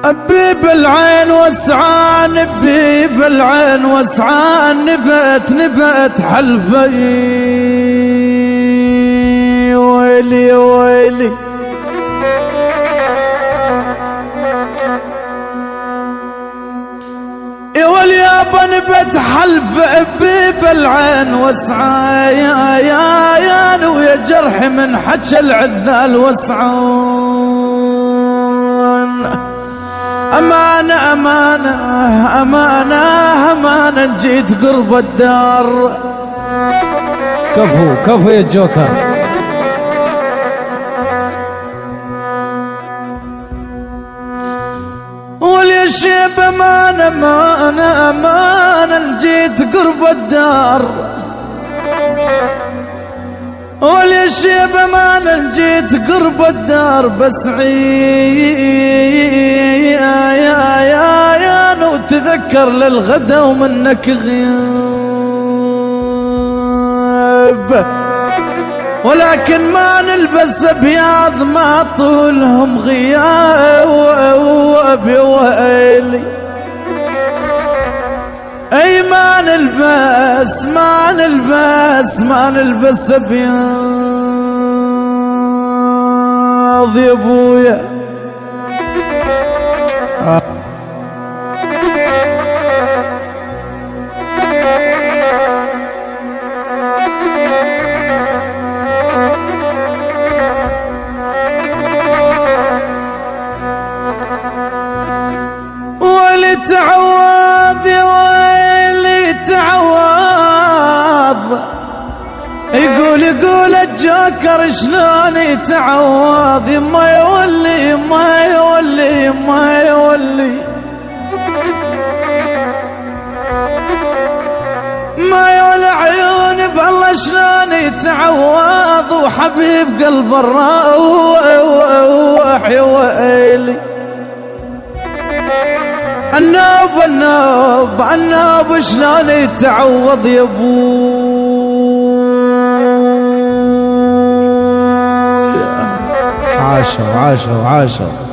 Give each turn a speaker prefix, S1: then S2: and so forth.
S1: أبي بالعين وسعان، أبي بالعين وسعان، نبت حلفي ويلي ويلي. واليابا نبت حلف أبي بالعين وسعان، يا ويا جرح من حج العذال وسعان. أمانة أمانة أمانة أمانة جيت قرب الدار. كفو كفو يا جوكر. واليشيب أمانة أمانة أمانة جيت قرب الدار. واليشيب أمانة جيت قرب الدار بس يا وتذكر للغدا ومنك غياب. ولكن ما نلبس بياض ما طولهم غياب يا ويلي. اي ما نلبس ما نلبس ما نلبس بياض يا ابويا. ويلي تعوض يا ويلي تعوض. يقول الجوكر شلون يتعوض. يما يولي يما يولي يما يولي ما يولي عيوني بالله شلون يتعوض. وحبيب قلب الروح يا ويلي. النوب شلون يتعوض يا ابو. عاشوا عاشوا عاشوا.